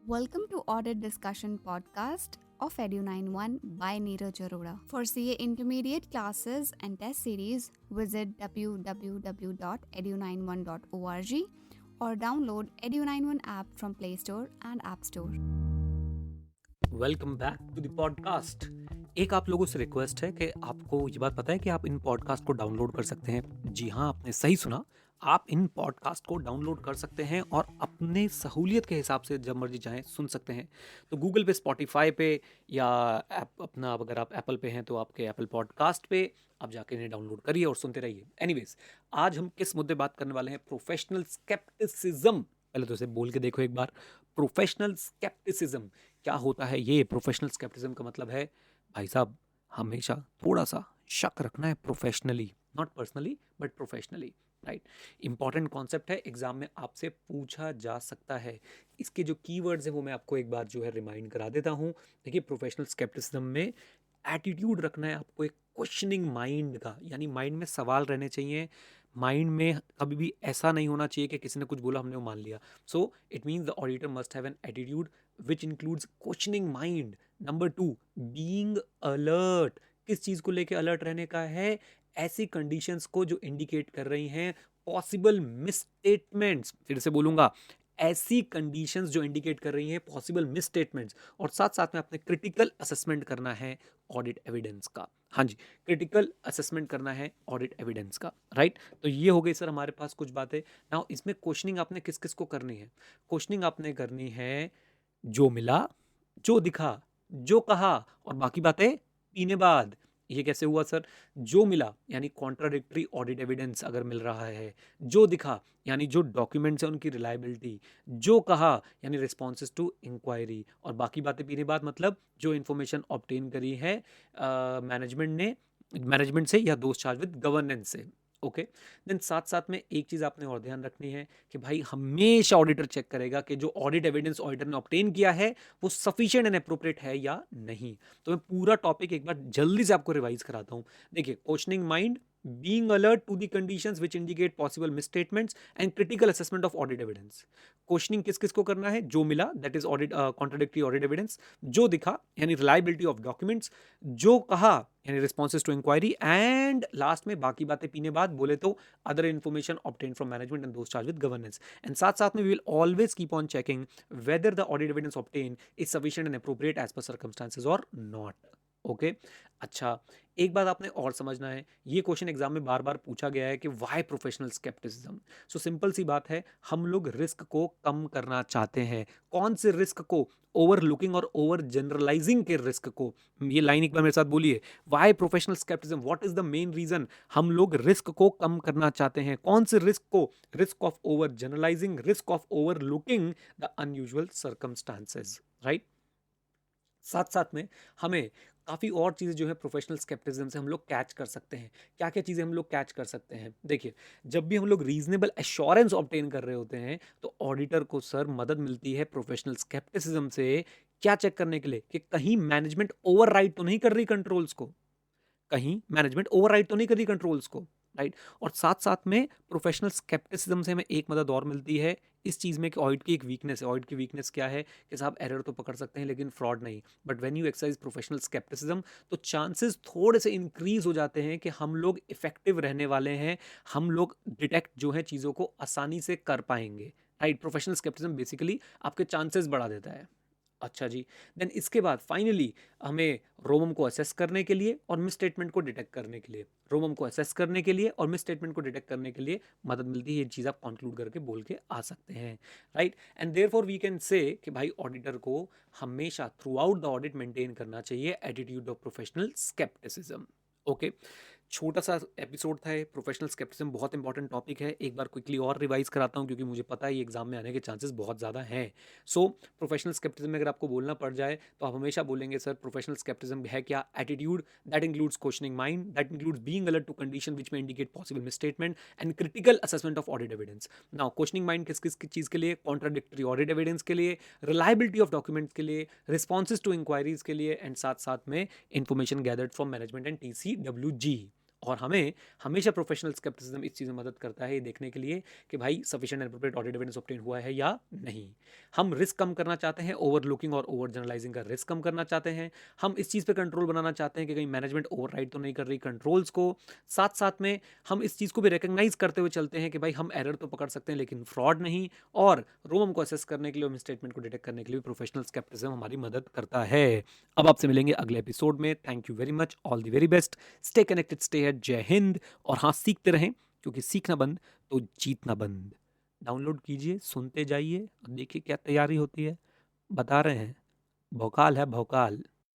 Welcome to Audit Discussion Podcast of Edu91 by Neeraj Arora. For CA Intermediate classes and test series, visit www.edu91.org or download Edu91 app from Play Store and App Store. Welcome back to the podcast. एक आप लोगों से request है कि आपको ये बात पता है कि आप इन पॉडकास्ट को डाउनलोड कर सकते हैं। जी हाँ, आपने सही सुना, आप इन पॉडकास्ट को डाउनलोड कर सकते हैं और अपने सहूलियत के हिसाब से जब मर्जी चाहें सुन सकते हैं। तो गूगल पे, स्पॉटिफाई पे या अपना अगर आप एप्पल पे हैं तो आपके एप्पल पॉडकास्ट पे आप जाके इन्हें डाउनलोड करिए और सुनते रहिए। एनीवेज, आज हम किस मुद्दे बात करने वाले हैं? Professional scepticism. पहले तो इसे बोल के देखो एक बार, प्रोफेशनल स्केप्टिसिज्म क्या होता है? ये प्रोफेशनल स्केप्टिज्म का मतलब है भाई साहब, हमेशा थोड़ा सा शक रखना है professionally, not personally but professionally. Right, important concept है, एग्जाम में आपसे पूछा जा सकता है। इसके जो कीवर्ड्स हैं वो मैं आपको एक बार जो है रिमाइंड करा देता हूँ। देखिए, प्रोफेशनल स्केप्टिसिज्म में एटीट्यूड रखना है आपको, एक क्वेश्चनिंग माइंड का, यानी माइंड में सवाल रहने चाहिए। माइंड में कभी भी ऐसा नहीं होना चाहिए कि किसी ने कुछ बोला हमने वो मान लिया। So it means the auditor must have an attitude which includes questioning mind. Number 2, being alert. किस चीज़ को लेके अलर्ट रहने का है? ऐसी कंडीशंस को जो इंडिकेट कर रही हैं पॉसिबल मिसस्टेटमेंट्स। फिर से बोलूंगा, ऐसी कंडीशंस जो इंडिकेट कर रही हैं पॉसिबल मिसस्टेटमेंट्स। और साथ साथ में आपने क्रिटिकल असेसमेंट करना है ऑडिट एविडेंस का। हाँ जी, क्रिटिकल असेसमेंट करना है ऑडिट एविडेंस का। राइट, तो ये हो गई सर हमारे पास कुछ बातें। नाउ इसमें क्वेश्चनिंग आपने किस किस को करनी है? क्वेश्चनिंग आपने करनी है जो मिला, जो दिखा, जो कहा और बाकी बातें पीने बाद। ये कैसे हुआ सर? जो मिला यानी कॉन्ट्राडिक्टरी ऑडिट एविडेंस अगर मिल रहा है, जो दिखा यानी जो डॉक्यूमेंट्स हैं उनकी रिलायबिलिटी, जो कहा यानी रिस्पॉन्सेज टू इंक्वायरी, और बाकी बातें पीने बाद मतलब जो इन्फॉर्मेशन ऑब्टेन करी है मैनेजमेंट से या दोस्त चार्ज विद गवर्नेंस से। ओके, देन साथ साथ में एक चीज़ आपने और ध्यान रखनी है कि भाई हमेशा ऑडिटर चेक करेगा कि जो ऑडिट एविडेंस ऑडिटर ने ऑब्टेन किया है वो सफिशिएंट एंड अप्रोप्रिएट है या नहीं। तो मैं पूरा टॉपिक एक बार जल्दी से आपको रिवाइज कराता हूँ। देखिए, questioning mind, being alert to the conditions which indicate possible misstatements and critical assessment of audit evidence। Questioning किस किस को करना है? जो मिला that is audit contradictory audit evidence, जो दिखा यानी रिलायबिलिटी ऑफ डॉक्यूमेंट्स, जो कहा यानी responses to inquiry, and last में बाकी बातें पीने बाद बोले तो other information obtain from management and those charge with governance. And साथ साथ में we will always keep on checking whether the audit evidence obtain is sufficient and appropriate as पर सर्कमस्टांसेस और नॉट। ओके, अच्छा, एक बात आपने और समझना है, ये क्वेश्चन एग्जाम में बार बार पूछा गया है कि why professional scepticism. So simple सी बात है, हम लोग रिस्क को कम करना चाहते हैं। कौन से रिस्क को? ओवरलुकिंग और ओवर जनरलाइजिंग के रिस्क को। ये लाइन एक बार मेरे साथ बोलिए, why professional scepticism, what is the main reason? हम लोग रिस्क को कम करना चाहते हैं। कौन से रिस्क को? Risk of over generalising, risk of overlooking the unusual circumstances. Right, साथ साथ में हमें काफ़ी और चीज़ें जो है प्रोफेशनल स्केप्टिज्म से हम लोग कैच कर सकते हैं। क्या क्या चीज़ें हम लोग कैच कर सकते हैं? देखिए, जब भी हम लोग रीजनेबल एश्योरेंस ऑब्टेन कर रहे होते हैं तो ऑडिटर को सर मदद मिलती है प्रोफेशनल स्केप्टिसिज्म से। क्या चेक करने के लिए कि कहीं मैनेजमेंट ओवरराइड तो नहीं कर रही कंट्रोल्स को, कहीं मैनेजमेंट ओवरराइड तो नहीं कर रही कंट्रोल्स को। राइट, और साथ साथ में प्रोफेशनल स्केप्टिसिज्म से हमें एक मदद और मिलती है इस चीज़ में कि ऑडिट की एक वीकनेस है। ऑडिट की वीकनेस क्या है कि साहब एरर तो पकड़ सकते हैं लेकिन फ्रॉड नहीं। But when you exercise professional scepticism तो चांसेस थोड़े से इंक्रीज हो जाते हैं कि हम लोग इफेक्टिव रहने वाले हैं, हम लोग डिटेक्ट जो है चीज़ों को आसानी से कर पाएंगे। राइट, प्रोफेशनल स्केप्टिसिज्म बेसिकली आपके चांसेस बढ़ा देता है। अच्छा जी, देन इसके बाद फाइनली हमें रोमम को असेस करने के लिए और मिस स्टेटमेंट को डिटेक्ट करने के लिए, रोमम को असेस करने के लिए और मिस स्टेटमेंट को डिटेक्ट करने के लिए मदद मिलती है। ये चीज़ आप कंक्लूड करके बोल के आ सकते हैं। Right, and therefore we can say कि भाई ऑडिटर को हमेशा throughout the audit maintain करना चाहिए attitude of professional scepticism. Okay, छोटा सा एपिसोड था, प्रोफेशनल स्केप्टिसिज्म बहुत इंपॉर्टेंट टॉपिक है। एक बार क्विकली और रिवाइज कराता हूँ क्योंकि मुझे पता है ये एग्जाम में आने के चांसेस बहुत ज़्यादा हैं। सो प्रोफेशनल स्केप्टिसिज्म में अगर आपको बोलना पड़ जाए तो आप हमेशा बोलेंगे सर प्रोफेशनल स्केप्टिसिज्म है क्या? Attitude that includes questioning mind, that includes being alert to condition which में indicate possible misstatement and critical assessment of audit evidence. Now questioning mind किस किस चीज़ के लिए? कॉन्ट्राडिक्टरी ऑडिट एविडेंस के लिए, रिलायबिलिटी ऑफ डॉक्यूमेंट्स के लिए, रिस्पॉन्सेज टू इंक्वायरीज के लिए, एंड साथ साथ में information gathered from management and TCWG। और हमें हमेशा प्रोफेशनल स्केप्टिसिज्म इस चीज़ में मदद करता है ये देखने के लिए कि भाई sufficient and appropriate audit evidence obtain हुआ है या नहीं। हम रिस्क कम करना चाहते हैं, ओवरलुकिंग और ओवर जनरलाइजिंग का रिस्क कम करना चाहते हैं। हम इस चीज़ पे कंट्रोल बनाना चाहते हैं कि कहीं मैनेजमेंट ओवरराइड तो नहीं कर रही कंट्रोल्स को। साथ साथ में हम इस चीज़ को भी रिकग्नाइज करते हुए चलते हैं कि भाई हम एरर तो पकड़ सकते हैं लेकिन फ्रॉड नहीं। और रोम को असेस करने के लिए, स्टेटमेंट को डिटेक्ट करने के लिए प्रोफेशनल स्केप्टिसिज्म हमारी मदद करता है। अब आपसे मिलेंगे अगले एपिसोड में। Thank you very much, all the very best, stay connected, stay here, जय हिंद। और हाँ, सीखते रहें, क्योंकि सीखना बंद तो जीतना बंद। डाउनलोड कीजिए, सुनते जाइए और देखिए क्या तैयारी होती है। बता रहे हैं, भौकाल है भौकाल।